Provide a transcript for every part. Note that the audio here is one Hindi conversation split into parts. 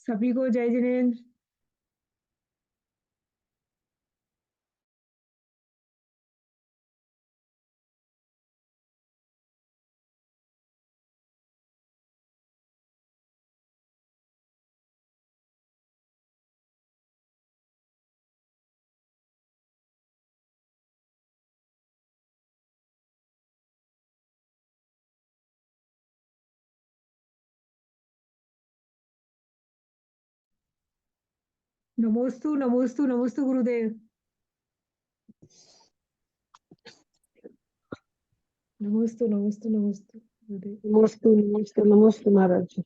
सभी को जय जिनेन्द्र। नमोस्तु नमोस्तु नमोस्तु गुरुदेव। नमोस्तु नमोस्तु नमोस्तु गुरुदेव। नमस्ते नमस्ते नमस्ते महाराज जी।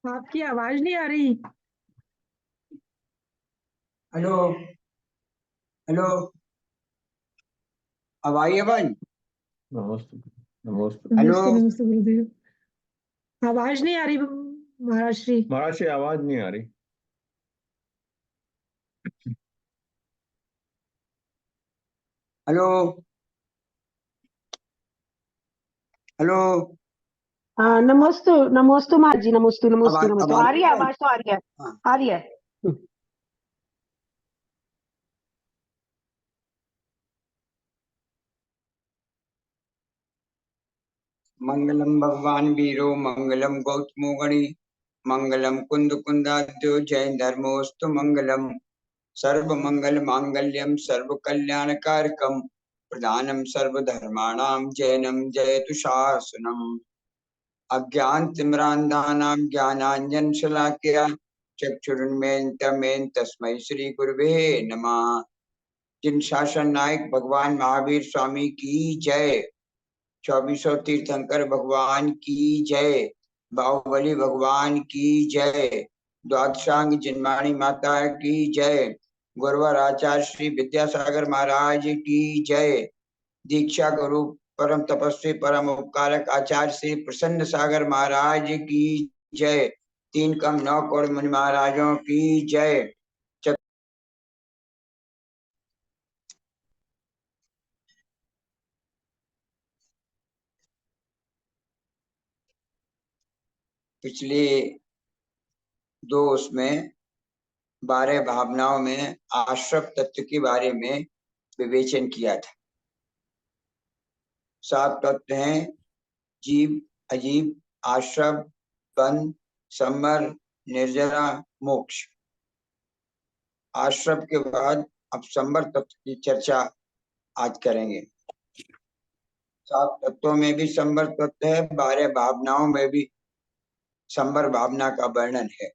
आपकी आवाज नहीं आ रही। हेलो हेलो, अब आई आवाज? नमस्ते नमस्ते हेलो। नमस्ते नमस्ते गुरुदेव। आवाज नहीं आ रही महाराज श्री। महाराज से आवाज नहीं आ रही। हेलो हेलो, हाँ नमस्ते नमस्ते महाराज जी। नमस्ते नमस्ते अब नमस्ते। आ आ रही रही है है आवाज? आवाज तो आ रही है। हाँ। आ रही है। मंगलम भगवान वीरो मंगलम गौतमो गणि मंगलम कुंद कुंदाद्यो जैन धर्मोस्तु मंगलम सर्व मंगल मांगल्यम सर्व कल्याण कारकम प्रधानम सर्व धर्माणां जैनम जयतु शासनम। अज्ञान तिम्रांधानां ज्ञानांजन शलाकया चक्षुरुन्मीलितं तस्मै श्री गुरुवे नमः। जिन शासन नायक भगवान महावीर स्वामी की जय, 2400 तीर्थंकर भगवान की जय, बाहुबली भगवान की जय, द्वादशांग जिनवाणी माता की जय, गुरुवर आचार्य श्री विद्यासागर महाराज की जय, दीक्षा गुरु परम तपस्वी परम उपकारक आचार्य श्री प्रसन्न सागर महाराज की जय, 3 कम 9 करोड़ मुनि महाराजों की जय। पिछले 2 उसमें 12 भावनाओं में आश्रव तत्व के बारे में विवेचन किया था। 7 तत्व हैं: जीव, अजीव, आश्रव, बंध, संवर, निर्जरा, मोक्ष। आश्रव के बाद अब संवर तत्व की चर्चा आज करेंगे। 7 तत्वों में भी संवर तत्व है, 12 भावनाओं में भी संवर भावना का वर्णन है।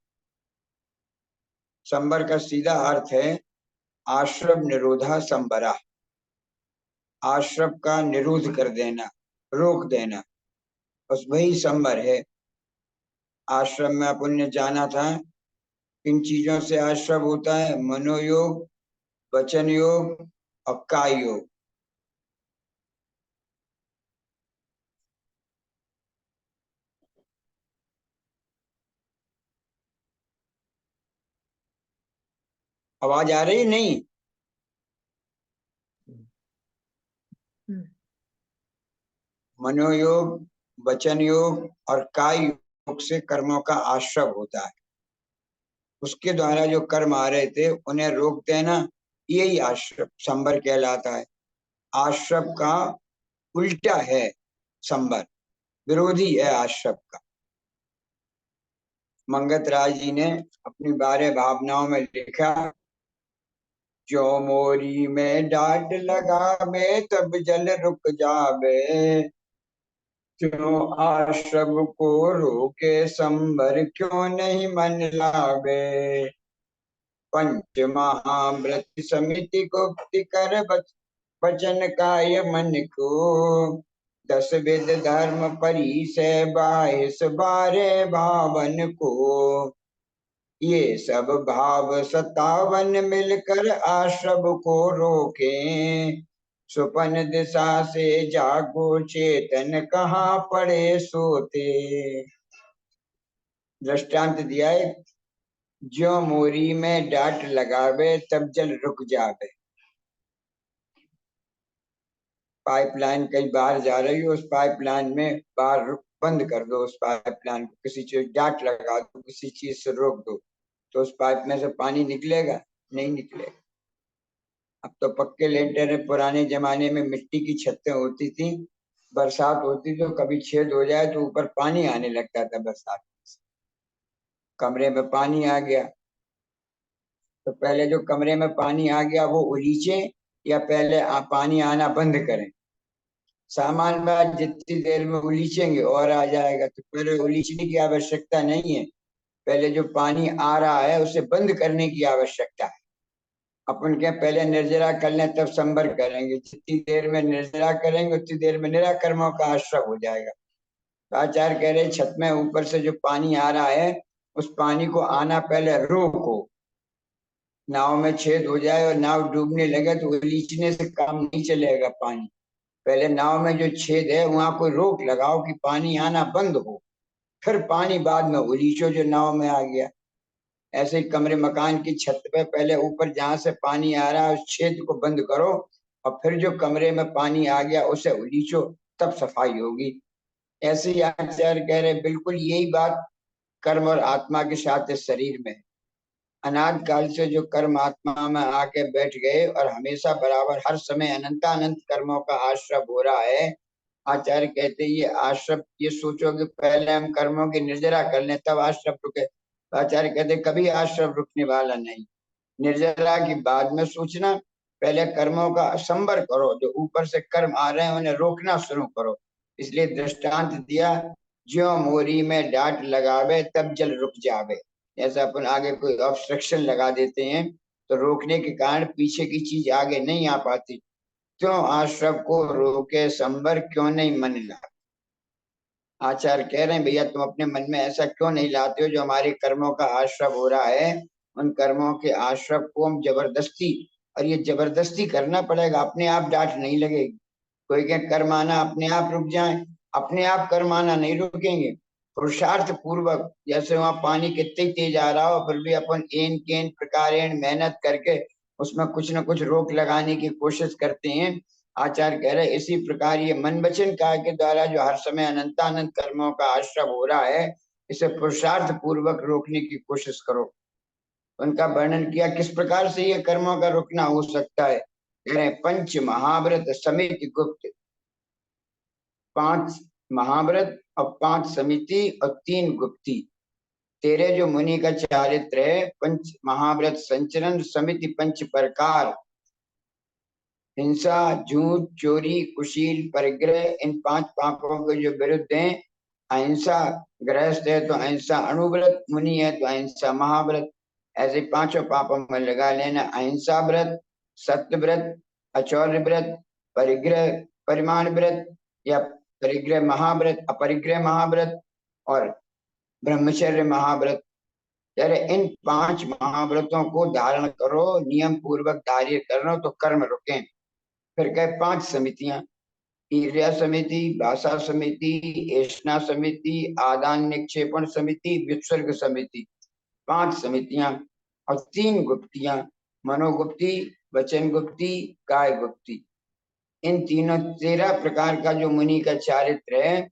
संवर का सीधा अर्थ है आश्रव निरोधा संवरा, आश्रव का निरोध कर देना, रोक देना, बस वही संवर है। आश्रम में अपन ने जाना था किन चीजों से आश्रव होता है: मनोयोग, वचन योग और काय योग। आवाज आ रही नहीं? मनोयोग, वचन योग और काय योग से कर्मों का आश्रव होता है। उसके द्वारा जो कर्म आ रहे थे उन्हें रोक देना, यही आश्रव संवर कहलाता है। आश्रव का उल्टा है संवर, विरोधी है आश्रव का। मंगत राज जी ने अपनी 12 भावनाओं में लिखा: जो मोरी में डांट लगावे तब जल रुक जावे, क्यों आश्रव को रोके संवर क्यों नहीं मन लावे। पंच महाव्रत समिति गुप्ति कर वचन काय मन को, 10 विध धर्म परी से 22 12 भावन को। ये सब भाव 57 मिलकर आश्रव को रोके, सुपन दिशा से जागो चेतन कहाँ पड़े सोते। दृष्टांत दिया है: ज्यों मोरी में डांट लगावे तब जल रुक जावे। पाइपलाइन कहीं बाहर जा रही हो, उस पाइपलाइन में बाहर बंद कर दो, उस पाइपलाइन को किसी चीज डाट लगा दो, किसी चीज से रोक दो, तो उस पाइप में से पानी निकलेगा? नहीं निकलेगा। अब तो पक्के लेंटर है। पुराने जमाने में मिट्टी की छतें होती थी, बरसात होती तो कभी छेद हो जाए तो ऊपर पानी आने लगता था बरसात से, कमरे में पानी आ गया। तो पहले जो कमरे में पानी आ गया वो उलीचे या पहले पानी आना बंद करें? सामान्य बात, जितनी देर में उलीचेंगे और आ जाएगा, तो पहले उलीचने की आवश्यकता नहीं है, पहले जो पानी आ रहा है उसे बंद करने की आवश्यकता है। अपन क्या पहले निर्जरा कर लें तब संबर करेंगे? जितनी देर में निर्जरा करेंगे उतनी देर में निराकर्मों का आश्रय हो जाएगा। तो आचार्य कह रहे छत में ऊपर से जो पानी आ रहा है उस पानी को आना पहले रोको। नाव में छेद हो जाए और नाव डूबने लगे तो उलीचने से काम नहीं चलेगा पानी। पहले नाव में जो छेद है वहां कोई रोक लगाओ कि पानी आना बंद हो, फिर पानी बाद में उलीचो जो नाव में आ गया। ऐसे ही कमरे मकान की छत पे पहले ऊपर जहां से पानी आ रहा है उस छेद को बंद करो और फिर जो कमरे में पानी आ गया उसे उलीचो, तब सफाई होगी। ऐसे ही आचार्य कह रहे बिल्कुल यही बात कर्म और आत्मा के साथ इस शरीर में है। अनाद काल से जो कर्म आत्मा में आके बैठ गए और हमेशा बराबर हर समय अनंतानंत कर्मों का आश्रय हो रहा है। आचार्य कहते ये आश्रय, ये सोचो कि पहले हम कर्मों की निर्जरा कर लें तब आश्रय रुके। आचार्य कहते कभी आश्रय रुकने वाला नहीं। निर्जरा की बाद में सोचना, पहले कर्मों का संबर करो, जो ऊपर से कर्म आ रहे हैं उन्हें रोकना शुरू करो। इसलिए दृष्टांत दिया, ज्यों मोरी में डांट लगावे तब जल रुक जावे। ऐसा अपन आगे कोई ऑब्स्ट्रक्शन लगा देते हैं तो रोकने के कारण पीछे की चीज आगे नहीं आ पाती। क्यों आश्रय को रोके संबर, क्यों नहीं मन ला। आचार्य कह रहे हैं भैया तुम अपने मन में ऐसा क्यों नहीं लाते हो जो हमारे कर्मों का आश्रय हो रहा है, उन कर्मों के आश्रय को हम जबरदस्ती, और ये जबरदस्ती करना पड़ेगा, अपने आप डांट नहीं लगेगी। कोई क्या कर्म आना अपने आप रुक जाए? अपने आप कर्म आना नहीं रुकेंगे, पुरुषार्थ पूर्वक। जैसे वहां पानी कितने तेज आ रहा हो फिर भी अपन एन केन प्रकार मेहनत करके उसमें कुछ न कुछ रोक लगाने की कोशिश करते हैं। आचार्य कह रहे इसी प्रकार ये मन वचन काय के द्वारा जो हर समय अनंतानंत कर्मों का आश्रय हो रहा है, इसे पुरुषार्थ पूर्वक रोकने की कोशिश करो। उनका वर्णन किया किस प्रकार से ये कर्मों का रुकना हो सकता है। कह रहे पंच महाव्रत समिति गुप्त, 5 महाव्रत और 5 समिति और 3 गुप्ती। तेरे जो मुनि का चारित्र है, पंच महाव्रत संचरण, समिति पंच प्रकार, हिंसा, झूठ, चोरी, कुशील, परिग्रह, इन 5 पापों के जो विरुद्ध हैं। अहिंसा, गृहस्थ है तो अहिंसा अणुव्रत, मुनि है तो अहिंसा महाव्रत। ऐसे 5 पापों में लगा लेना, अहिंसा व्रत, सत्य व्रत, अचौर्य व्रत, परिग्रह परिमाण व्रत या परिग्रह महाव्रत, अपरिग्रह महाव्रत और ब्रह्मचर्य महाव्रत। यार इन 5 महाव्रतों को धारण करो, नियम पूर्वक धार्य करना तो कर्म रुके। फिर कहे 5 समितियां, ईर्ष्या समिति, भाषा समिति, ऐष्णा समिति, आदान निक्षेपण समिति, विसर्ग समिति। 5 समितियां और 3 गुप्तियां, मनोगुप्ती, वचन गुप्ती, काय गुप्ती। इन तीनों 13 प्रकार का जो मुनि का चारित्र है।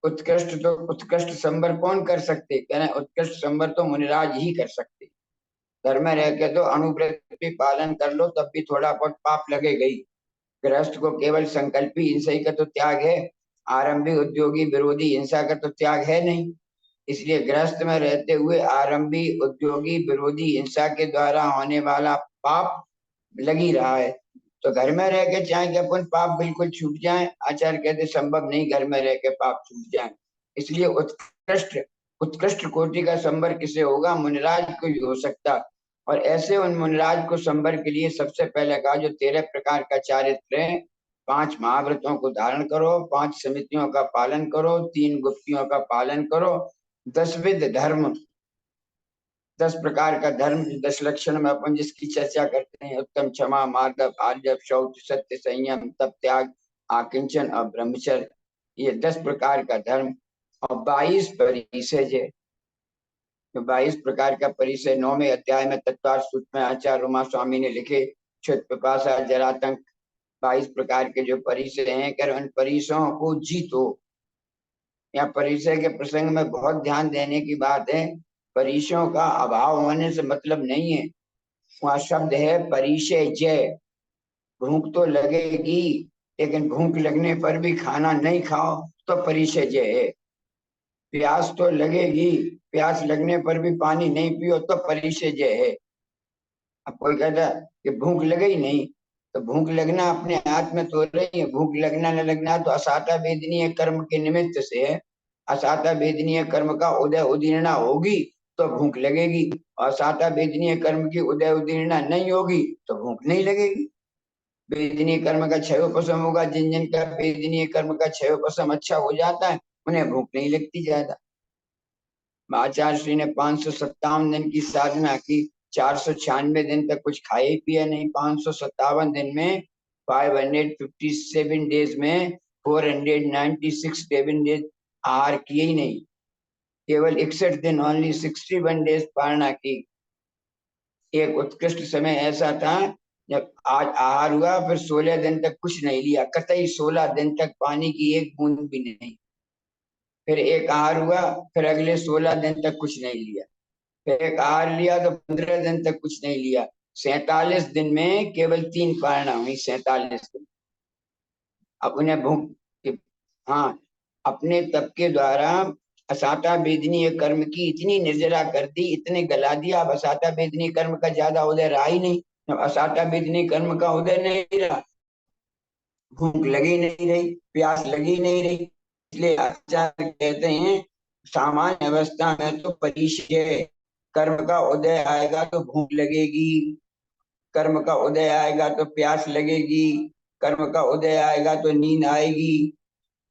उत्कृष्ट तो उत्कृष्ट संबर कौन कर सकते? कह रहे उत्कृष्ट संबर तो मुनिराज ही कर सकते। घर में रह के तो अणुव्रत भी पालन कर लो तब भी थोड़ा बहुत पाप लगेगा ही। गृहस्थ को केवल संकल्पी हिंसा का तो त्याग है, आरंभी उद्योगी विरोधी हिंसा का तो त्याग है नहीं। इसलिए गृहस्थ में रहते हुए आरंभी उद्योगी विरोधी हिंसा के द्वारा होने वाला पाप लग ही रहा है। तो घर में रह के चाहे कि अपन पाप बिल्कुल छूट जाए, आचार्य कहते संभव नहीं घर में रह के पाप छूट जाए। इसलिए उत्कृष्ट उत्कृष्ट कोटि का संबर किसे होगा? मुनिराज को ही हो सकता। और ऐसे उन मुनिराज को संबर के लिए सबसे पहले कहा जो 13 प्रकार का चारित्र है, 5 महाव्रतों को धारण करो, 5 समितियों का पालन करो, 3 गुप्तियों का पालन करो, 10 विध धर्म, 10 प्रकार का धर्म, 10 लक्षण में अपन जिसकी चर्चा करते हैं, उत्तम, क्षमा, मार्दव, आर्जव, शौच, सत्य, संयम, तप, त्याग, आकिंचन और ब्रह्मचर्य। ये 10 प्रकार का धर्म और 22 परिसेज है। तो 22 प्रकार का परिचय 9वें अध्याय में तत्वार्थ सूत्र में आचार्य उमा स्वामी ने लिखे। क्षुत, पिपासा, जरातंक, 22 प्रकार के जो परिसर हैं, कर उन परिसरों को जीतो। या परिसर के प्रसंग में बहुत ध्यान देने की बात है। परिसरों का अभाव होने से मतलब नहीं है, वहां शब्द है परिचय जय। भूख तो लगेगी, लेकिन भूख लगने पर भी खाना नहीं खाओ तो परिचय जय है। प्यास तो लगेगी, प्यास लगने पर भी पानी नहीं पियो तो परिचय जय है। अब कोई कहता है कि भूख लगे ही नहीं, तो भूख लगना अपने हाथ में तो नहीं है। भूख लगना न लगना तो असाता वेदनीय कर्म के निमित्त से है। असाता वेदनीय कर्म का उदय उदीर्णा होगी तो भूख लगेगी, और असाता वेदनीय कर्म की उदय उदीर्णा नहीं होगी तो भूख नहीं लगेगी। वेदनीय कर्म का क्षयोपशम होगा, जिन जिन का वेदनीय कर्म का क्षयोपशम अच्छा हो जाता है उन्हें भूख नहीं लगती ज्यादा। आचार्य श्री ने 557 दिन की साधना की, 496 दिन तक कुछ खाए पिए नहीं। 557 दिन में 557 डेज में 496 डेज आहार किए ही नहीं। केवल 61 दिन, ओनली 61 डेज पारणा की। एक उत्कृष्ट समय ऐसा था जब आज आहार हुआ, फिर 16 दिन तक कुछ नहीं लिया, कतई 16 दिन तक पानी की एक बूंद भी नहीं। फिर एक आहार हुआ, फिर अगले 16 दिन तक कुछ नहीं लिया। फिर एक आहार लिया तो 15 दिन तक कुछ नहीं लिया। 47 दिन में केवल 3 पारणा हुई, 47 दिन। अब उन्हें भूख, हाँ, अपने तप के द्वारा असाता वेदनीय कर्म की इतनी निर्जरा कर दी, इतने गला दिया। अब असाता वेदनीय कर्म का ज्यादा उदय रहा ही नहीं। जब असाता वेदनीय कर्म का उदय नहीं रहा, भूख लगी नहीं रही, प्यास लगी नहीं रही। इसलिए आचार्य कहते हैं सामान्य अवस्था में तो परिचय, कर्म का उदय आएगा तो भूख लगेगी, कर्म का उदय आएगा तो प्यास लगेगी, कर्म का उदय आएगा तो नींद आएगी।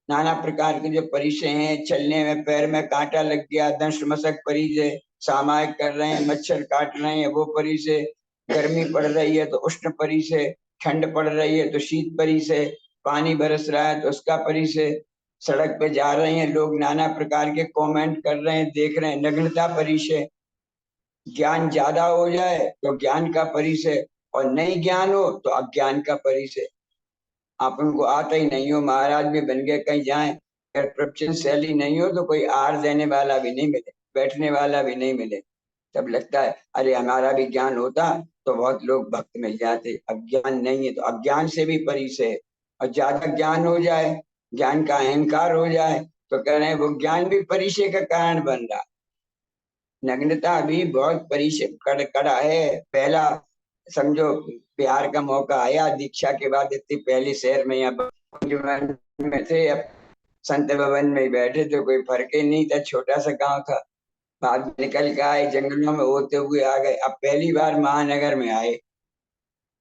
नाना प्रकार के जो परिचय हैं, चलने में पैर में कांटा लग गया, दंश मशक परिचय, सामायिक कर रहे हैं, मच्छर काट रहे हैं वो परिचय, गर्मी पड़ रही है तो उष्ण परिचय, ठंड पड़ रही है तो शीत परिचय, पानी बरस रहा है तो उसका परिचय, सड़क पे जा रहे हैं लोग नाना प्रकार के कमेंट कर रहे हैं, देख रहे हैं, नग्नता परिचय। ज्ञान ज्यादा हो जाए तो ज्ञान का परिचय, और नहीं ज्ञान हो तो अज्ञान का परिचय। आप उनको आता ही नहीं हो, महाराज भी बन गए, कहीं जाए अगर प्रवचन शैली नहीं हो तो कोई आहार देने वाला भी नहीं मिले, बैठने वाला भी नहीं मिले। तब लगता है अरे हमारा भी ज्ञान होता तो बहुत लोग भक्त मिल जाते। अज्ञान नहीं है तो अज्ञान से भी परिचय है। और ज्यादा ज्ञान हो जाए, ज्ञान का अहंकार हो जाए तो कह रहे हैं वो ज्ञान भी परिचय का कारण बन रहा। नग्नता भी बहुत परिचय कड़ा है। पहला समझो बिहार का मौका आया दीक्षा के बाद, इतनी पहली शहर में यहाँ में थे, अब संत भवन में बैठे थे, कोई फर्क ही नहीं था, छोटा सा गांव था। बाद में निकल के आए, जंगलों में होते हुए आ गए। अब पहली बार महानगर में आए,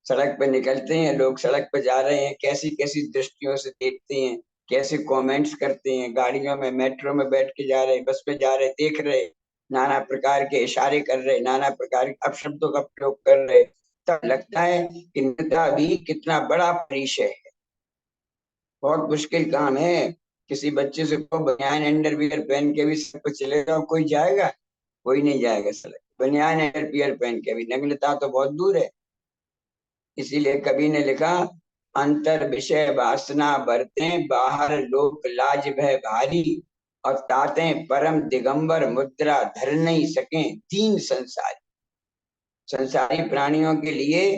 सड़क पे निकलते हैं लोग, सड़क पे जा रहे हैं, कैसी कैसी दृष्टियों से देखते हैं, कैसे कमेंट्स करते हैं। गाड़ियों में, मेट्रो में बैठ के जा रहे, बस पे जा रहे, देख रहे, नाना प्रकार के इशारे कर रहे, नाना प्रकार के अपशब्दों का प्रयोग कर रहे। तब लगता है कि नेता भी कितना बड़ा परिचय है। बहुत मुश्किल काम है। किसी बच्चे से को बनियान अंडरवियर पहन के भी सड़क पे चले जाओ, कोई जाएगा? कोई नहीं जाएगा सड़क, बनियान अंडरवियर पहन के भी। नग्नता तो बहुत दूर है। इसीलिए कवि ने लिखा, अंतर विषय वासना बरते, बाहर लोक लाज भय भारी, और ताते परम दिगंबर मुद्रा धर नहीं सके दीन संसारी। संसारी प्राणियों के लिए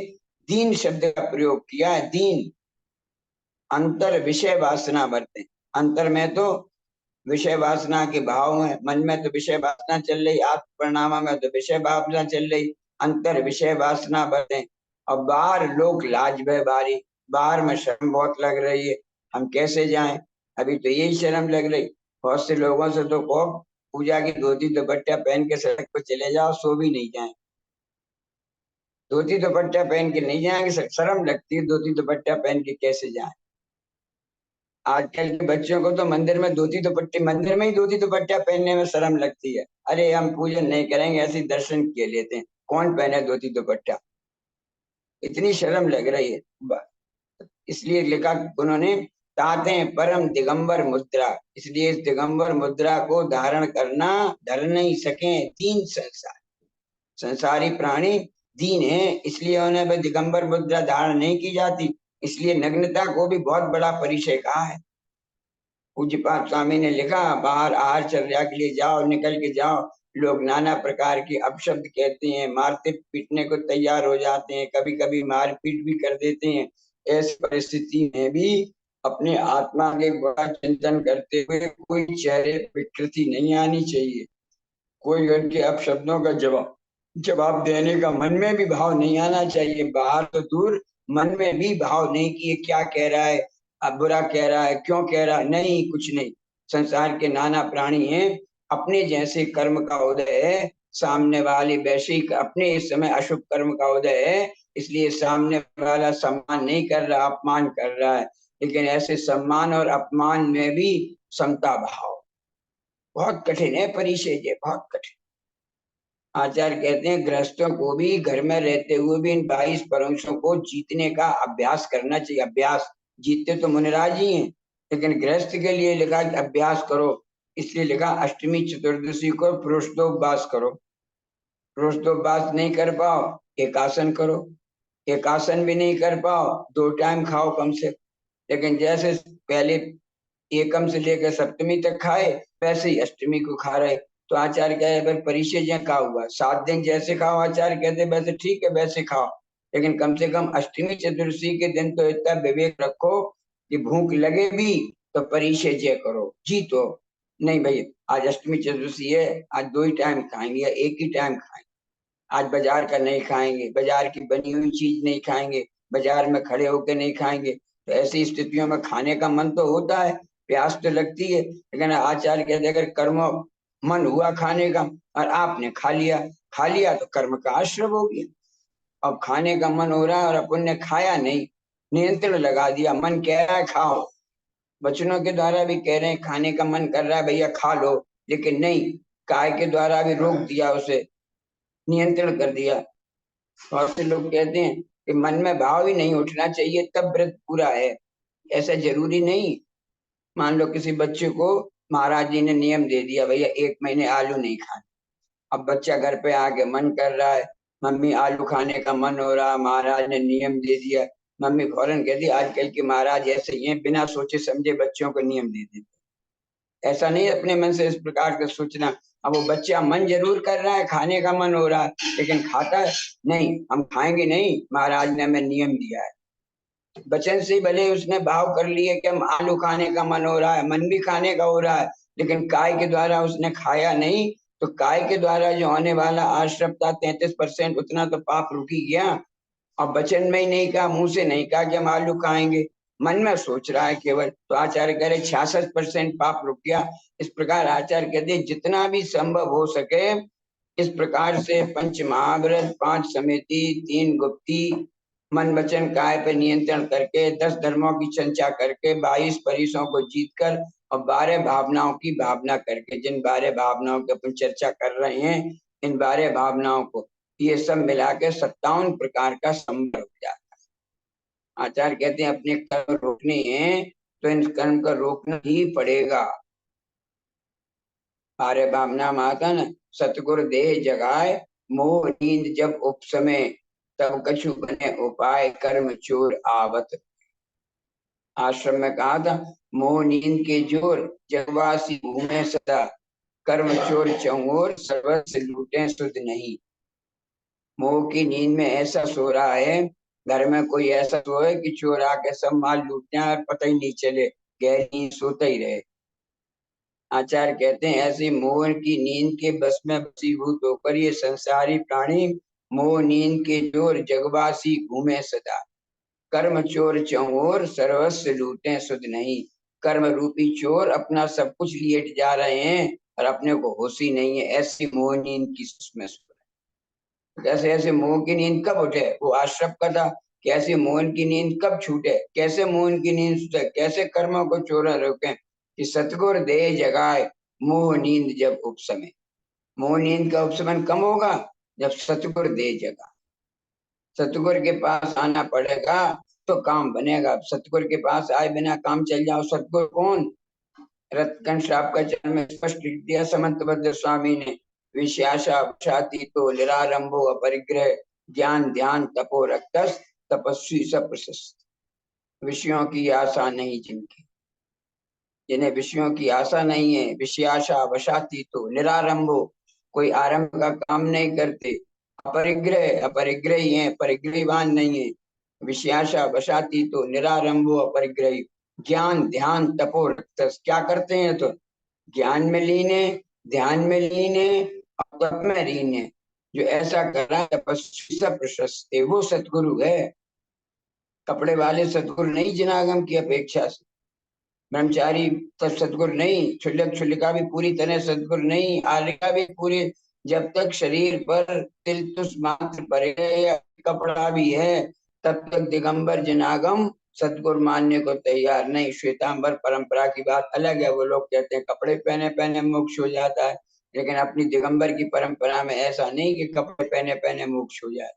दीन शब्द का प्रयोग किया है, दीन। अंतर विषय वासना बरते, अंतर में तो विषय वासना के भाव है, मन में तो विषय वासना चल रही, आत्म परिणाम में तो विषय वासना चल रही। अंतर विषय वासना बरते, और बाहर लोग लाज भय भारी, बाहर में शर्म बहुत लग रही है, हम कैसे जाएं? अभी तो यही शर्म लग रही। बहुत से लोगों से तो को पूजा की धोती दुपट्टा पहन के सड़क पर चले जाओ, सो भी नहीं जाए। धोती दुपट्टा पहन के नहीं जाएंगे, शर्म लगती है, धोती दुपट्टा पहन के कैसे जाए? आजकल के बच्चों को तो मंदिर में धोती दुपट्टे, मंदिर में ही धोती दुपट्टा पहनने में शर्म लगती है। अरे हम पूजन नहीं करेंगे, ऐसे दर्शन किए लेते हैं, कौन पहने धोती दुपट्टा? इतनी शर्म लग रही है। इसलिए लिखा उन्होंने, ताते परम दिगंबर मुद्रा, इसलिए इस दिगंबर मुद्रा को धारण करना धर नहीं सके दीन संसार। संसारी प्राणी दीन है, इसलिए उन्हें दिगंबर मुद्रा धारण नहीं की जाती। इसलिए नग्नता को भी बहुत बड़ा परिचय कहा है। पूज्यपाद स्वामी ने लिखा, बाहर आहार चर्या के लिए जाओ, निकल के जाओ, लोग नाना प्रकार के अपशब्द कहते हैं, मारते पीटने को तैयार हो जाते हैं, कभी कभी मारपीट भी कर देते हैं। ऐसी परिस्थिति में भी अपने आत्मा के बड़ा चिंतन करते हुए कोई चेहरे विकृति नहीं आनी चाहिए, कोई उनके अपशब्दों का जवाब देने का मन में भी भाव नहीं आना चाहिए। बाहर तो दूर, मन में भी भाव नहीं कि ये क्या कह रहा है, अब बुरा कह रहा है, क्यों कह रहा है, नहीं, कुछ नहीं। संसार के नाना प्राणी हैं, अपने जैसे कर्म का उदय है, सामने वाले वैसे ही अपने इस समय अशुभ कर्म का उदय है, इसलिए सामने वाला सम्मान नहीं कर रहा, अपमान कर रहा है। लेकिन ऐसे सम्मान और अपमान में भी समता भाव बहुत कठिन है, परिचय ये बहुत कठिन। आचार्य कहते हैं गृहस्थों को भी घर में रहते हुए भी इन 22 परोक्षों को जीतने का अभ्यास करना चाहिए। अभ्यास, जीतते तो मुनिराज ही हैं, लेकिन गृहस्थ के लिए लिखा कि अभ्यास करो, इसलिए लिखा अष्टमी चतुर्दशी को पृष्ठोपवास करो। पृष्ठोपवास नहीं कर पाओ, एकासन करो। एकासन भी नहीं कर पाओ, 2 टाइम खाओ कम से। लेकिन जैसे पहले एकम से लेकर सप्तमी तक खाए, वैसे ही अष्टमी को खा रहे। तो आचार्य कहे परिचय का हुआ 7 दिन जैसे खाओ, आचार्य कहते वैसे ठीक है, वैसे खाओ, लेकिन कम से कम अष्टमी चतुर्दशी के दिन तो इतना विवेक रखो कि भूख लगे भी तो परिचय जय करो, जीतो। नहीं भाई, आज अष्टमी चतुर्दशी है, आज 2 ही टाइम खाएंगे या 1 ही टाइम खाएंगे, आज बाजार का नहीं खाएंगे, बाजार की बनी हुई चीज नहीं खाएंगे, बाजार में खड़े होकर नहीं खाएंगे। तो ऐसी स्थितियों में खाने का मन तो होता है, प्यास तो लगती है, लेकिन आचार्य कहते अगर कर्म मन हुआ खाने का और आपने खा लिया तो कर्म का आश्रय हो गया। अब खाने का मन हो रहा है और अपन ने खाया नहीं, नियंत्रण लगा दिया, मन कह रहा है खाओ, वचनों के द्वारा भी कह रहे हैं खाने का मन कर रहा है भैया खा लो, लेकिन नहीं, काय के द्वारा भी रोक दिया, उसे नियंत्रण कर दिया। बहुत से लोग कहते हैं कि मन में भाव ही नहीं उठना चाहिए तब व्रत पूरा है, ऐसा जरूरी नहीं। मान लो किसी बच्चे को महाराज जी ने नियम दे दिया भैया 1 महीने आलू नहीं खाना, अब बच्चा घर पे आके मन कर रहा है, मम्मी आलू खाने का मन हो रहा, महाराज ने नियम दे दिया, मम्मी फौरन कहती आजकल के महाराज ऐसे ही हैं, बिना सोचे समझे बच्चों को नियम दे देते। ऐसा नहीं अपने मन से इस प्रकार का सोचना। अब वो बच्चा मन जरूर कर रहा है, खाने का मन हो रहा है, लेकिन खाता है नहीं, हम खाएंगे नहीं, महाराज ने हमें नियम दिया है। वचन से भले उसने भाव कर लिए कि हम आलू खाने का मन हो रहा है, मन भी खाने का हो रहा है, लेकिन काय के द्वारा उसने खाया नहीं, तो काय के द्वारा जो होने वाला आश्रम था 33%, उतना तो पाप रुक ही गया। और वचन में ही नहीं कहा, मुंह से नहीं कहा कि हम आलू खाएंगे, मन में सोच रहा है केवल, तो आचार्य कह रहे 66% पाप रुक गया। इस प्रकार आचार्य कहते जितना भी संभव हो सके इस प्रकार से 5 महाव्रत, 5 समिति, 3 गुप्ती, मन वचन काय पर नियंत्रण करके 10 धर्मों की चर्चा करके 22 परिसों को जीतकर और 12 भावनाओं की भावना करके, जिन 12 भावनाओं की अपन चर्चा कर रहे हैं, इन 12 भावनाओं को ये सब मिला के 57 प्रकार का संभव हो जाता है। आचार्य कहते हैं अपने कर्म रोकने हैं तो इन कर्म को रोकना ही पड़ेगा। 12 भावना में आता ना, सतगुर देह जगाए, मोह नींद जब उपसमय, तब कछु बने उपाय, कर्म चोर आवत। आश्रम में कहा था मोह नींद के जोर, जगवासी घूमे सदा, कर्म चोर चौर, सर्वस्व लूटे सुध नहीं। मोह की नींद में ऐसा सो रहा है, घर में कोई ऐसा सोए कि चोर आके सब माल लूटने और पता ही नहीं चले, गहरी नींद सोता ही रहे। आचार्य कहते हैं ऐसी मोह की नींद के बस में वशीभूत होकर ये संसारी प्राणी मोह नींद के जोर, जगवासी घूमे सदा, कर्म चोर चौर, सर्वस्व लूटे सुध नहीं। कर्म रूपी चोर अपना सब कुछ लिए जा रहे हैं और अपने को होश ही नहीं है, ऐसी मोह नींद की में सो रहे। कैसे ऐसे मोह की नींद कब उठे, वो आश्रम का था, कैसे मोहन की नींद कब छूटे, कैसे मोहन की नींद छूटे, कैसे कर्मों को चोरा रोके कि सतगुर दे जगाए, मोह नींद जब उपसमय। मोह नींद का उपशमन कम होगा जब सतगुर दे जगा, सतगुर के पास आना पड़ेगा तो काम बनेगा। सतगुर के पास आए बिना काम चल जाओ, सतगुर कौन? रत्नकंठ साहब का चरण में स्पष्ट लिख दिया समंतभद्र स्वामी ने, विश्याशा छाती तो निरारंभो अपरिग्रह, ज्ञान ध्यान तपो रक्तस, तपस्वी सब प्रशस्त। विषयों की आशा नहीं जिनकी, जिन्हें विषयों की आशा नहीं है, विषयाशा वशाती तो निरारंभो, कोई आरंभ का काम नहीं करते, अपरिग्रह अपरिग्रही हैं, परिग्रहीवान नहीं है, विषयाशा वशाती तो निरारंभो अपरिग्रही, ज्ञान ध्यान तपो रक्तस, क्या करते हैं तो ज्ञान में लीन है, ध्यान में लीन है और तप में लीन है। जो ऐसा कर रहा है तपस्वी सब प्रशस्त, वो सतगुरु है। कपड़े वाले सतगुरु नहीं जिनागम की अपेक्षा से, ब्रह्मचारी तब सतगुरु नहीं, क्षुल्लक क्षुल्लिका भी पूरी तरह सतगुरु नहीं, आलिका भी पूरी, जब तक शरीर पर तिल तुस मात्र पड़े या कपड़ा भी है तब तक दिगंबर जिनागम सतगुरु मानने को तैयार नहीं। श्वेतांबर परंपरा की बात अलग है, वो लोग कहते हैं कपड़े पहने पहने मोक्ष हो जाता है, लेकिन अपनी दिगंबर की परंपरा में ऐसा नहीं कि कपड़े पहने पहने मोक्ष हो जाए।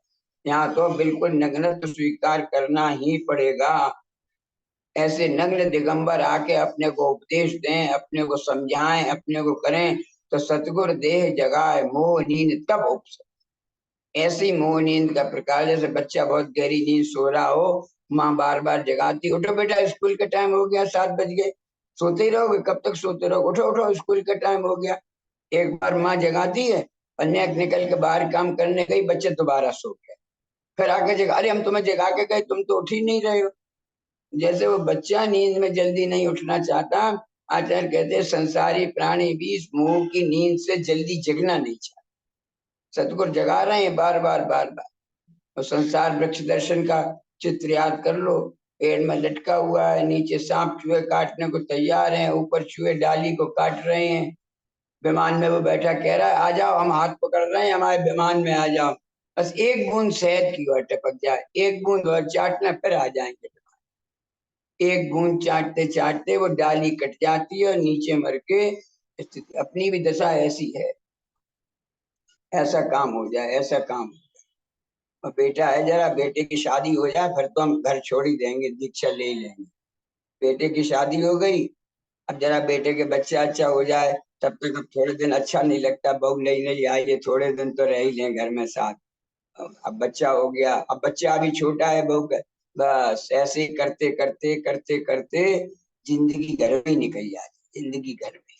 यहाँ तो बिल्कुल नग्नत्व स्वीकार करना ही पड़ेगा। ऐसे नग्न दिगंबर आके अपने को उपदेश दें, अपने को समझाएं, अपने को करें, तो सतगुरु देह जगाए मोह नींद तब उपसे। ऐसी मोह नींद का प्रकार, जैसे बच्चा बहुत गहरी नींद सो रहा हो, माँ बार बार जगाती, उठो बेटा स्कूल का टाइम हो गया, 7 बज गए, सोते ही रहोगे, कब तक सोते रहोगे, उठो उठो स्कूल का टाइम हो गया। एक बार माँ जगाती है और नेक निकल के बाहर काम करने गई, बच्चे दोबारा सो गए, फिर आके जगा, अरे हम तुम्हें जगा के गए, तुम तो उठ ही नहीं रहे हो। जैसे वो बच्चा नींद में जल्दी नहीं उठना चाहता, आचार्य कहते हैं संसारी प्राणी भी इस मोह की नींद से जल्दी जगना नहीं चाहता। सतगुरु जगा रहे हैं बार बार बार बार। और संसार वृक्ष दर्शन का चित्र याद कर लो, पेड़ में लटका हुआ है, नीचे सांप चूहे काटने को तैयार हैं, ऊपर चूहे डाली को काट रहे हैं। विमान में वो बैठा कह रहा है आ जाओ, हम हाथ पकड़ रहे हैं, हमारे विमान में आ जाओ, बस एक बूंद शहद की और टपक जाए, एक बूंद और चाटना, फिर आ जाएंगे। एक बूंद चाटते चाटते वो डाली कट जाती है और नीचे मर के स्थिति। अपनी भी दशा ऐसी है, ऐसा काम हो जाए, ऐसा काम। और बेटा है, जरा बेटे की शादी हो जाए फिर तो हम घर छोड़ ही देंगे, दीक्षा ले ही लेंगे। बेटे की शादी हो गई, अब जरा बेटे के बच्चा अच्छा हो जाए, तब तक अब थोड़े दिन अच्छा नहीं लगता, बहू नई नई आई है, थोड़े दिन तो रह ही लें घर में साथ। अब बच्चा हो गया, अब बच्चा अभी छोटा है, बहू का, बस ऐसे ही करते करते करते करते जिंदगी घर में ही निकल जाती, जिंदगी घर में।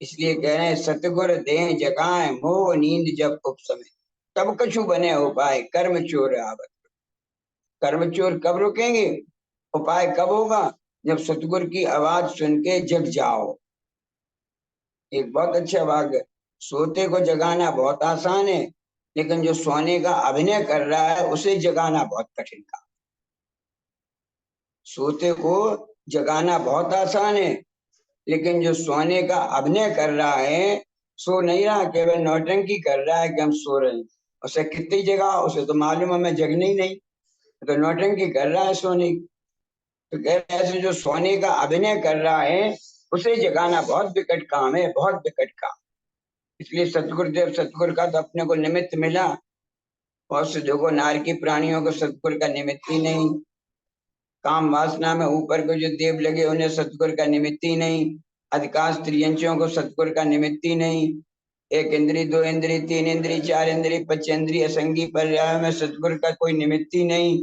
इसलिए कह रहे हैं सतगुर दें जगाए मोह नींद जब उपसमे, तब कछु बने उपाय कर्म चोर आवत। कर्म चोर कब रुकेंगे, उपाय कब होगा, जब सतगुर की आवाज सुन के जग जाओ। एक बहुत अच्छा वाक्य, सोते को जगाना बहुत आसान है, लेकिन जो सोने का अभिनय कर रहा है उसे जगाना बहुत कठिन काम। सोते को जगाना बहुत आसान है, लेकिन जो सोने का अभिनय कर रहा है, सो नहीं रहा, केवल नौटंकी कर रहा है कि हम सो रहे हैं, उसे कितनी जगह, उसे तो मालूम है मैं जगने ही नहीं, तो नौटंकी कर रहा है सोने की। तो कह रहे हैं ऐसे जो सोने का अभिनय कर रहा है उसे जगाना बहुत विकट काम है, बहुत विकट काम। इसलिए सतगुरुदेव, सतगुरु का तो अपने को निमित्त मिला, बहुत से देखो नारकी प्राणियों को सतगुरु का निमित्त ही नहीं, काम वासना में ऊपर को जो देव लगे उन्हें सतगुरु का निमित्त ही नहीं, अधिकांश त्रियंशियों को सतगुरु का निमित्त ही नहीं। एक इंद्री, दो इंद्री, तीन इंद्री, चार इंद्री, पंचेंद्री असंगी पर्याय में सतगुरु का कोई निमित्त ही नहीं।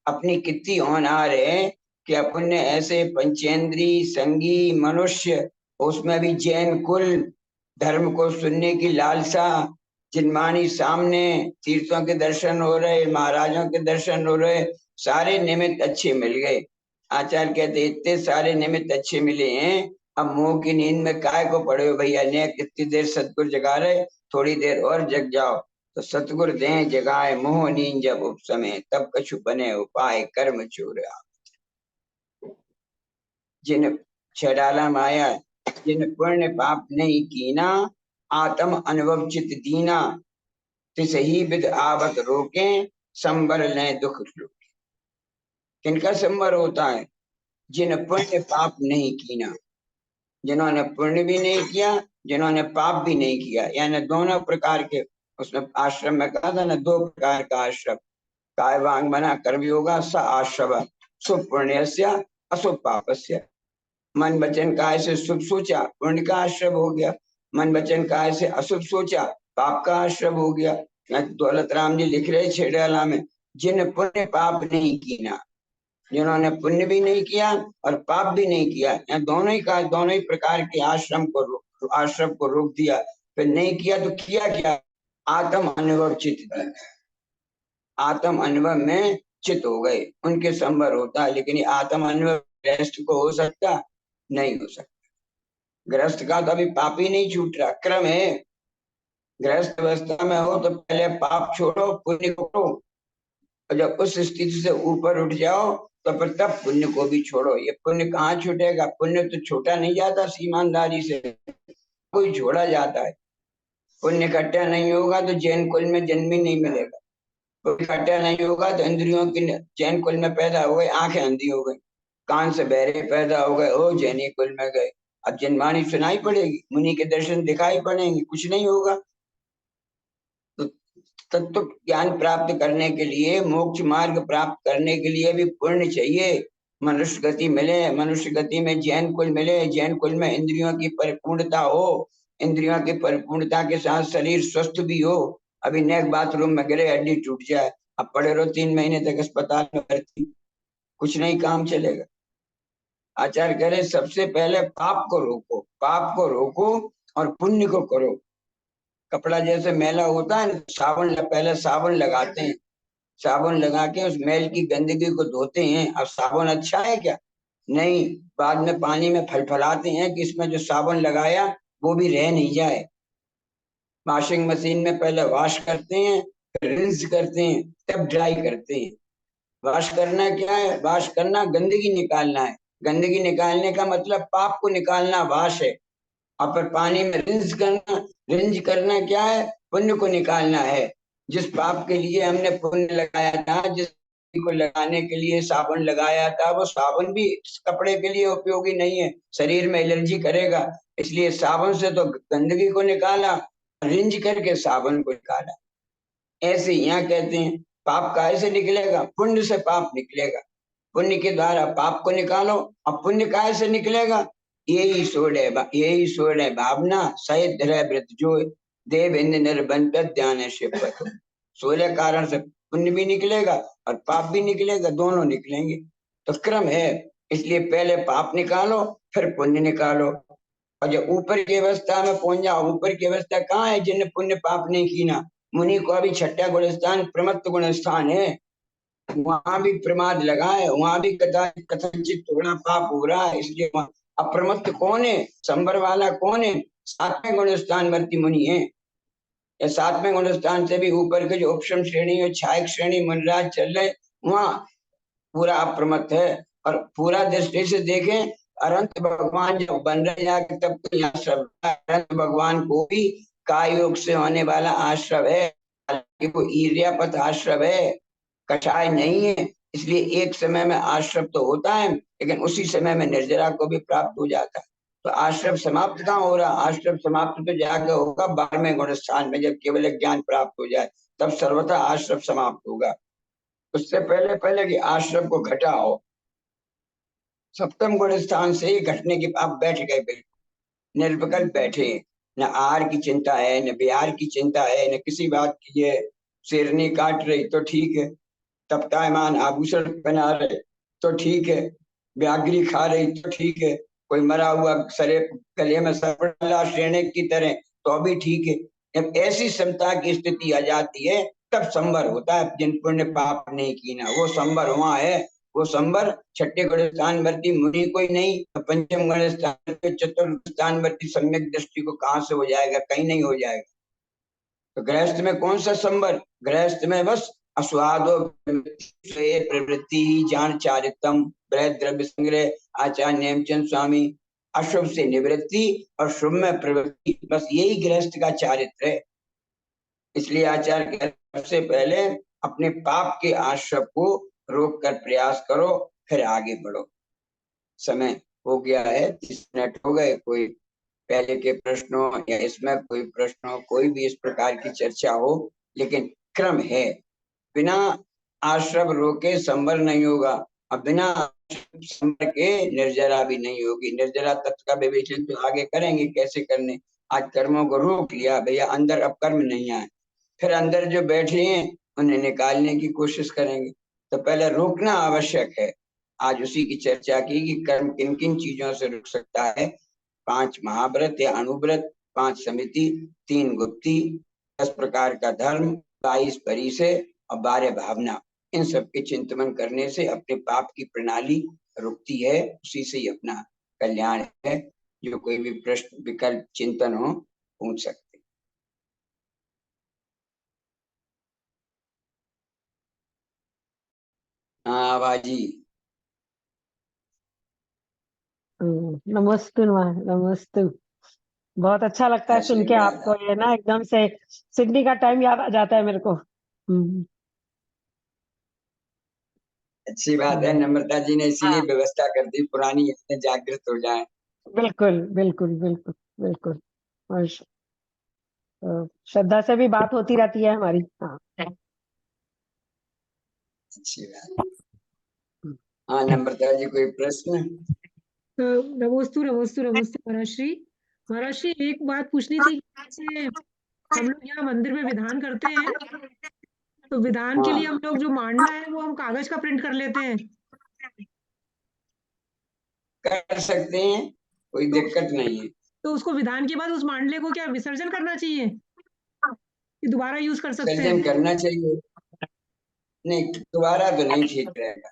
अपनी कितनी होनहार है कि अपन ने ऐसे पंचेंद्री संगी मनुष्य, उसमें भी जैन कुल धर्म को सुनने की लालसा, जिनमानी सामने, तीर्थों के दर्शन हो रहे, महाराजों के दर्शन हो रहे, सारे निमित्त अच्छे मिल गए। आचार्य कहते इतने सारे निमित्त अच्छे मिले हैं, अब मोह की नींद में काय को पड़े हो भैया, ने कितनी देर सतगुरु जगा रहे, थोड़ी देर और जग जाओ। तो सतगुरु दें जगाए मोह नींद जब उपसमे, तब कछु बने उपाय कर्म चोर आवत। जिन छडाला माया, जिन पुण्य पाप नहीं कीना, आत्म अनुभव चित दीना, तिस ही विद आवत रोके, संबर लें दुख रोके। किनका संबर होता है, जिन पुण्य पाप नहीं कीना, जिन्होंने पुण्य भी नहीं किया, जिन्होंने पाप भी नहीं किया, यानी दोनों प्रकार के, उसने आश्रम में कहा था ना, 2 प्रकार का आश्रम, काय वांग मना कर्म योगा स आश्रव, शुभ पुण्यस्य अशुभ पापस्य। मन वचन काय से शुभ सोचा, पुण्य का आश्रम हो गया, मन वचन काय से अशुभ सोचा, पाप का आश्रम हो गया। दौलत राम जी लिख रहे छेड़ाला में, जिन पुण्य पाप नहीं कीना, जिन्होंने पुण्य भी नहीं किया और पाप भी नहीं किया, या दोनों ही का दोनों ही प्रकार के आश्रम को रोक दिया। फिर नहीं किया तो किया क्या? आत्म अनुभव चित्त दी, आत्म अनुभव में चित हो गए, उनके संवर होता है। लेकिन ये आत्म अनुभव गृहस्थ को हो सकता? नहीं हो सकता। गृहस्थ का तो अभी पाप ही नहीं छूट रहा, क्रम है। गृहस्थ अवस्था में हो तो पहले पाप छोड़ो, पुण्य करो, और जब उस स्थिति से ऊपर उठ जाओ तो फिर तब पुण्य को भी छोड़ो। ये पुण्य कहाँ छूटेगा? पुण्य तो छोटा नहीं जाता सीमानदारी से, कोई छोड़ा जाता है। पुण्य इकट्ठा नहीं होगा तो जैन कुल में जन्म ही नहीं मिलेगा। पुण्य इकट्ठा नहीं होगा तो इंद्रियों की जैन कुल में पैदा हो गई, आंखें अंधी हो गई, कान से बहरे पैदा हो गए, ओ जैनी कुल में गए। अब जनवाणी सुनाई पड़ेगी, मुनि के दर्शन दिखाई पड़ेंगे, कुछ नहीं होगा। तो तत्व ज्ञान प्राप्त करने के लिए, मोक्ष मार्ग प्राप्त करने के लिए भी पुण्य चाहिए। मनुष्य गति मिले, मनुष्य गति में जैन कुल मिले, जैन कुल में इंद्रियों की परिपूर्णता हो, इंद्रियों की परिपूर्णता के साथ शरीर स्वस्थ भी हो। अभी नेक बाथरूम में गिरे, हड्डी टूट जाए, अब पड़े रहो 3 महीने तक अस्पताल में भर्ती, कुछ नहीं काम चलेगा। आचार्य कह रहे सबसे पहले पाप को रोको, पाप को रोको और पुण्य को करो। कपड़ा जैसे मैला होता है, साबुन पहले साबुन लगाते हैं, साबुन लगा के उस मैल की गंदगी को धोते हैं। अब साबुन अच्छा है क्या? नहीं, बाद में पानी में फलफलाते हैं कि इसमें जो साबुन लगाया वो भी रह नहीं जाए। वॉशिंग मशीन में पहले वॉश करते हैं, फिर रिंस करते हैं, तब ड्राई करते हैं। वॉश करना क्या है? वॉश करना गंदगी निकालना है। गंदगी निकालने का मतलब पाप को निकालना वॉश है। और फिर पानी में रिंस करना, रिंज करना क्या है? पुण्य को निकालना है। जिस पाप के लिए हमने पुण्य लगाया था, जिस को लगाने के लिए साबुन लगाया था, वो साबुन भी कपड़े के लिए उपयोगी नहीं है, शरीर में एलर्जी करेगा। इसलिए साबुन से तो गंदगी को निकाला, रिंज करके साबुन को निकाला। ऐसे यहाँ कहते हैं पाप काहे से निकलेगा? पुण्य से पाप निकलेगा। पुण्य के द्वारा पाप को निकालो। अब पुण्य काहे से निकलेगा? यही सोड़ है भावना, सहित रह व्रत जो देव इंद्र निर्बंध ध्यान से 16 कारण से पुण्य भी निकलेगा और पाप भी निकलेगा, दोनों निकलेंगे। तो क्रम है, इसलिए पहले पाप निकालो फिर पुण्य निकालो। और जब ऊपर की अवस्था में पहुंच जाओ, ऊपर की अवस्था कहाँ है? जिन्हें पुण्य पाप नहीं किया। मुनि को अभी छठा गुण स्थान प्रमत्त गुण स्थान है, वहां भी प्रमाद लगा है, वहां भी कथनचित थोड़ा पाप हो रहा है। इसलिए अप्रमत्त कौन है? संबर वाला कौन है? 7वें गुण स्थान वर्ती मुनि है। या 7वें गुण स्थान से भी ऊपर के जो उपशम श्रेणी और छायक श्रेणी मुनिराज चल रहे, वहां पूरा अप्रमत्त है। और पूरा दृष्टि से देखें, अनंत भगवान जब बन रहे जाके तब तो यहाँ सब अनंत भगवान को भी काय योग से होने वाला आश्रय है, वो ईर्यापथ आश्रय है, कषाय नहीं है। इसलिए एक समय में आश्रय तो होता है, लेकिन उसी समय में निर्जरा को भी प्राप्त हो जाता है। तो आश्रय समाप्त कहाँ हो रहा? आश्रय समाप्त तो जाकर होगा 12वें गुण स्थान में, जब केवल ज्ञान प्राप्त हो जाए तब सर्वथा आश्रय समाप्त होगा। उससे पहले पहले कि आश्रम को घटाओ, 7वें गुण स्थान से ही घटने की आप बैठ गए, बिल्कुल निर्विकल्प बैठे, न आहार की चिंता है, न बिहार की चिंता है, न किसी बात की। है शेरनी काट रही तो ठीक है, तप्तायमान आभूषण पहना रहे तो ठीक है, व्याघ्री खा रही तो ठीक है, कोई मरा हुआ सरे गले में सर्पला श्रेणी की तरह तो भी ठीक है। जब ऐसी समता की स्थिति आ जाती है तब संवर होता है। जिन पुण्य पाप नहीं की ना, वो संवर वहां है। वो संवर छठे गुण स्थान वर्ती मुनि कोई नहीं, पंचम गुण स्थान चतुर्थ स्थान वर्ती सम्यक दृष्टि को कहां से हो जाएगा? कहीं नहीं हो जाएगा। तो गृहस्थ में कौन सा संवर? गृहस्थ में बस अस्वादो प्रवृत्ति ही जान चारितम द्रव्य संग्रह आचार्य नेमचंद स्वामी, अशुभ से निवृत्ति और शुभ में प्रवृत्ति, बस यही गृहस्थ का चारित्र है। इसलिए आचार्य सबसे पहले अपने पाप के आश्रय को रोक कर प्रयास करो, फिर आगे बढ़ो। समय हो गया है, 30 मिनट हो गए। कोई पहले के प्रश्नों या इसमें कोई प्रश्न हो, कोई भी इस प्रकार की चर्चा हो, लेकिन क्रम है। बिना आश्रम रोके संवर नहीं होगा, और बिना संवर के निर्जरा भी नहीं होगी। निर्जरा तत्व का विवेचन तो आगे करेंगे कैसे करने। आज कर्मों को रोक लिया भैया, अंदर अब कर्म नहीं आए, फिर अंदर जो बैठे हैं उन्हें निकालने की कोशिश करेंगे। तो पहले रोकना आवश्यक है, आज उसी की चर्चा की कि कर्म किन किन चीजों से रुक सकता है। 5 महाव्रत या अणुव्रत, 5 समिति, 3 गुप्ती, 10 प्रकार का धर्म, 22 परिसे और 12 भावना। इन सब के चिंतन करने से अपने पाप की प्रणाली रुकती है, उसी से ही अपना कल्याण है। जो कोई भी प्रश्न विकल्प चिंतन हो पूछ सकते। हाँ बाजी। नमस्ते नमस्ते। बहुत अच्छा लगता है सुन के आशीर्वाद। आपको, ये ना एकदम से सिडनी का टाइम याद आ जाता है मेरे को। अच्छी बात है, नम्रता जी ने इसीलिए हाँ, व्यवस्था कर दी, पुरानी यादें जागृत हो जाए। बिल्कुल बिल्कुल बिल्कुल बिल्कुल। और श्रद्धा से भी बात होती रहती है हमारी। हाँ। अच्छी बात। हाँ नम्रता जी, कोई प्रश्न? नमोस्तु नमोस्तु नमस्ते महाराष्ट्री। महाराष्ट्री एक बात पूछनी थी कि हम लोग यहाँ मंदिर में विधान करते हैं, तो विधान के लिए हाँ हम लोग जो मांडला है वो हम कागज का प्रिंट कर लेते हैं, कर सकते हैं, कोई तो दिक्कत नहीं है। तो उसको विधान के बाद उस मांडले को क्या विसर्जन करना चाहिए कि दोबारा यूज कर सकते हैं? सर्जन करना चाहिए, नहीं दोबारा तो नहीं ठीक रहेगा।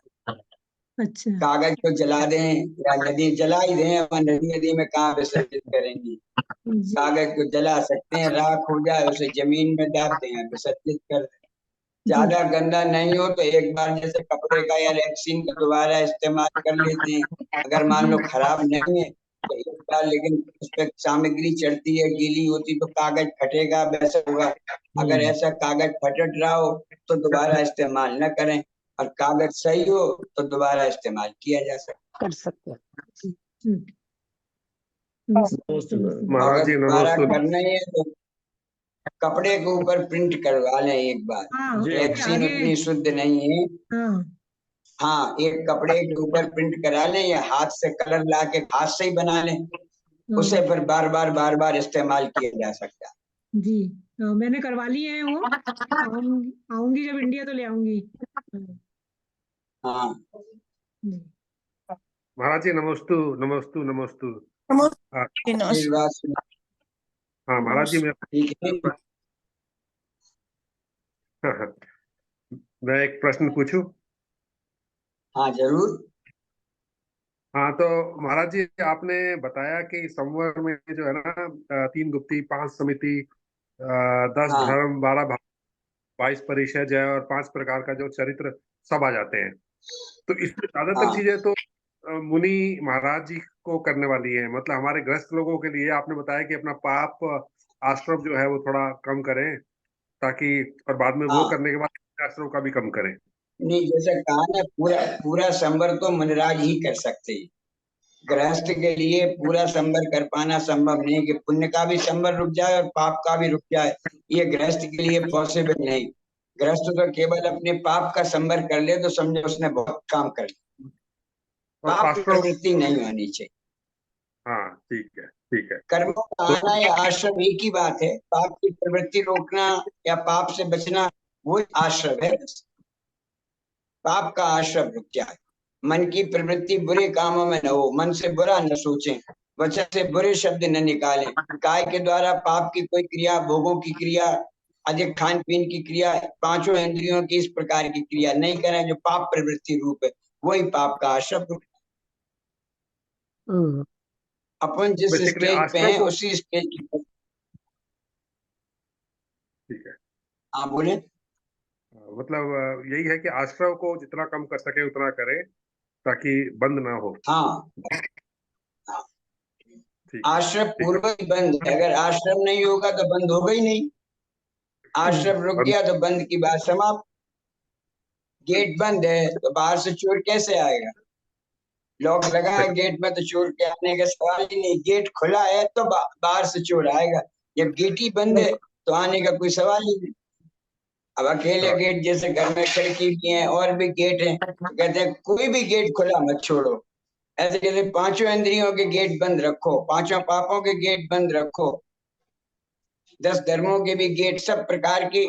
अच्छा। कागज को जला दें या नदी जला ही दें, अब नदी नदी में कहाँ विसर्जित करेंगी। जी कागज को जला सकते हैं, राख हो जाए उसे जमीन में डाल दें, विसर्जित कर दें। जी ज्यादा गंदा नहीं हो तो एक बार जैसे कपड़े का या रेक्सीन का दोबारा इस्तेमाल कर लेते हैं। अगर मान लो खराब नहीं है तो एक बार, लेकिन उस पर सामग्री चढ़ती है, गीली होती तो कागज फटेगा, वैसा होगा। अगर ऐसा कागज फटट रहा हो तो दोबारा इस्तेमाल न करें, और कागज सही हो तो दोबारा इस्तेमाल किया जा सकता कर सकते हैं। नमस्ते नमस्ते नमस्ते। है। और महाराज अगर जी दोबारा नमस्ते। करना ही है तो कपड़े के ऊपर प्रिंट करवा लें एक बार। हाँ जी उसके रेक्सीन आगे। उतनी शुद्ध नहीं है। हाँ हाँ, एक कपड़े के ऊपर प्रिंट करा लें या हाथ से कलर ला के हाथ से ही बना लें, उसे हाँ फिर बार बार इस्तेमाल किया जा सकता है। जी। मैंने करवा लिए हैं वो, आऊंगी जब इंडिया तो ले आऊंगी। हाँ महाराज जी नमस्तु नमस्तु नमस्तु। हाँ आशीर्वाद सुन- हाँ, महाराज जी ठीक है। हाँ, मैं एक प्रश्न पूछूं? हाँ जरूर। हाँ तो महाराज जी, आपने बताया कि संवर में जो है ना 3 गुप्ती, 5 समिति, 10 हाँ धर्म, 12 भाव, 22 परिषद है और 5 प्रकार का जो चरित्र सब आ जाते हैं। तो इसमें ज्यादातर हाँ चीजें तो मुनि महाराज जी को करने वाली है, मतलब हमारे ग्रस्त लोगों के लिए आपने बताया कि अपना पाप आश्रम जो है वो थोड़ा कम करें, ताकि और बाद में वो हाँ। करने के बाद आश्रम का भी कम करें। नहीं, जैसा कहा ना, पूरा पूरा संवर तो मुनिराज ही कर सकते हैं। गृहस्थ के लिए पूरा संवर कर पाना संभव नहीं, कि पुण्य का भी संवर रुक जाए और पाप का भी रुक जाए, ये गृहस्थ के लिए पॉसिबल नहीं। गृहस्थ तो केवल अपने पाप का संवर कर ले तो समझो उसने बहुत काम कर लिया। और पाप आश्रम, प्रवृत्ति नहीं होनी चाहिए। हाँ ठीक है ठीक है। कर्मों का तो आना या आश्रम एक ही बात है। पाप की प्रवृत्ति रोकना या पाप से बचना वो आश्रम है। पाप का आश्रम रुक जाए, मन की प्रवृत्ति बुरे कामों में न हो, मन से बुरा न सोचें, वचन से बुरे शब्द न निकालें, काय के द्वारा पाप की कोई क्रिया, भोगों की क्रिया, अधिक खान पीन की क्रिया, 5 इंद्रियों की इस प्रकार की क्रिया नहीं करें जो पाप प्रवृत्ति रूप है, वही पाप का आश्रम रुक। अपन जिस बेसिकली स्टेज पे आश्रम हैं को, उसी स्टेज की। ठीक है, हाँ बोले। मतलब यही है कि आश्रम को जितना कम कर सके उतना करें, ताकि बंद ना हो। हाँ ठीक है आश्रम ठीक पूर्व ही बंद है, अगर आश्रम नहीं होगा तो बंद होगा ही नहीं। आश्रम रुक बंद। गया तो बंद की बात समाप्त। गेट बंद है तो बाहर से चोर कैसे आएगा? लॉक लगा है गेट में तो चोर के आने का सवाल ही नहीं। गेट खुला है तो बाहर से चोर आएगा, जब गेट ही बंद है तो आने का कोई सवाल ही नहीं। अब अकेले गेट, जैसे घर में खिड़की भी है और भी गेट है, तो कहते हैं कोई भी गेट खुला मत छोड़ो। ऐसे जैसे 5 इंद्रियों के गेट बंद रखो, 5 पापों के गेट बंद रखो, 10 धर्मों के भी गेट, सब प्रकार की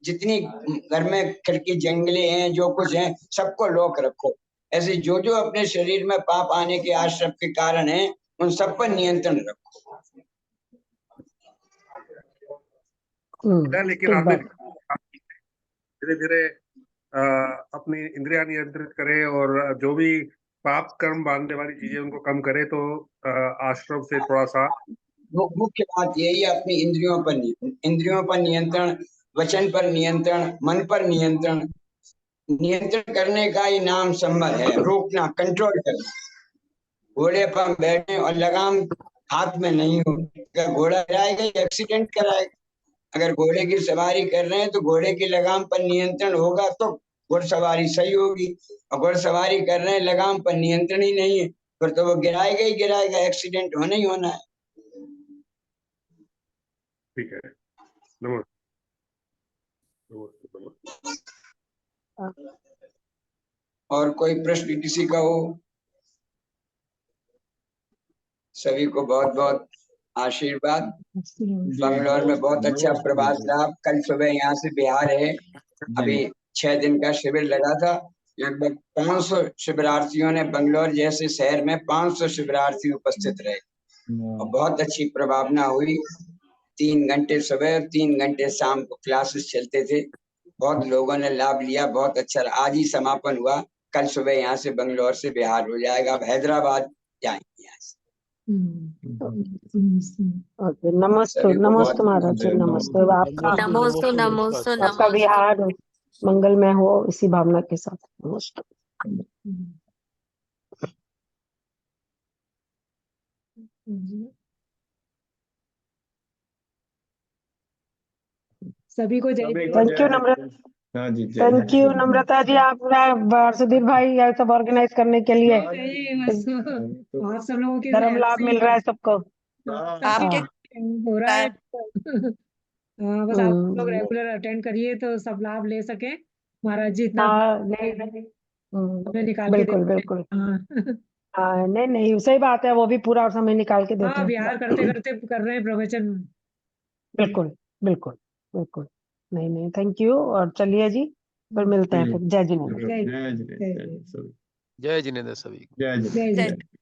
जितनी घर में खिड़की जंगले हैं जो कुछ है सबको लॉक रखो। ऐसे जो जो अपने शरीर में पाप आने के आश्रम के कारण है, उन सब पर नियंत्रण रखो। लेकिन ठीक आदमी बात। धीरे धीरे अपनी इंद्रिया नियंत्रित करे और जो भी पाप कर्म बांधने वाली चीजें उनको कम करे, तो आश्रम से थोड़ा सा मुख्य बात यही है, अपनी इंद्रियों पर नियंत्रण, वचन पर नियंत्रण, मन पर नियंत्रण। नियंत्रण करने का ही नाम संभल है, रोकना, कंट्रोल करना। घोड़े पर बैठे और लगाम हाथ में नहीं हो, अगर घोड़ा गिराएगा एक्सीडेंट कराएगा। अगर घोड़े की सवारी कर रहे हैं तो घोड़े की लगाम पर नियंत्रण होगा तो घुड़सवारी सही होगी, और घुड़सवारी कर रहे हैं लगाम पर नियंत्रण ही नहीं है, फिर तो वो गिराएगा ही गिराएगा, एक्सीडेंट होना ही होना है। ठीक है। नमस्ते। नमस्ते, नमस्ते। और कोई प्रश्न किसी का हो? सभी को बहुत बहुत आशीर्वाद। बंगलौर में बहुत अच्छा प्रवास रहा। कल सुबह यहाँ से बिहार है, अभी 6 दिन का शिविर लगा था। लगभग 500 शिविरार्थियों ने, बंगलौर जैसे शहर में 500 शिविरार्थी उपस्थित रहे और बहुत अच्छी प्रभावना हुई। 3 घंटे सुबह और 3 घंटे शाम को क्लासेस चलते थे। बहुत लोगों ने लाभ लिया, बहुत अच्छा। आज ही समापन हुआ। कल सुबह यहाँ से बंगलौर से बिहार हो जाएगा, अब हैदराबाद जाएंगे यहाँ से। ओके, नमस्ते नमस्ते महाराज जी, नमस्ते। आपका नमोस्तु नमोस्तु आपका नमोस्तु। विहार मंगलमय हो इसी भावना के साथ। नमस्ते। सभी को जय। थैंक यू नम्रता। हाँ जी, जय थैंक यू नम्रता जी, आप सुधीर भाई ये सब ऑर्गेनाइज करने के लिए। नहीं, बस आप सब लोगों के धर्म लाभ मिल रहा है सबको। आपके हो रहा है। हाँ, बस आप लोग रेगुलर अटेंड करिए तो सब लाभ ले सके। महाराज जी इतना हाँ नहीं समय निकाल के बिल्कुल देते हैं। बिल्कुल। हाँ हाँ नहीं नहीं सही बात है, वो भी पूरा समय निकाल के देते हाँ, हैं। बिहार करते करते कर रहे हैं प्रवचन। बिल्कुल बिल्कुल बिल्कुल। नहीं नहीं थैंक यू। और चलिए जी, फिर मिलते हैं फिर। जय जिनेन्द्र। जय जिनेन्द्र, जय सभी जय जिनेन्द्र सभी। जय जय जिनेन्द्र। जय।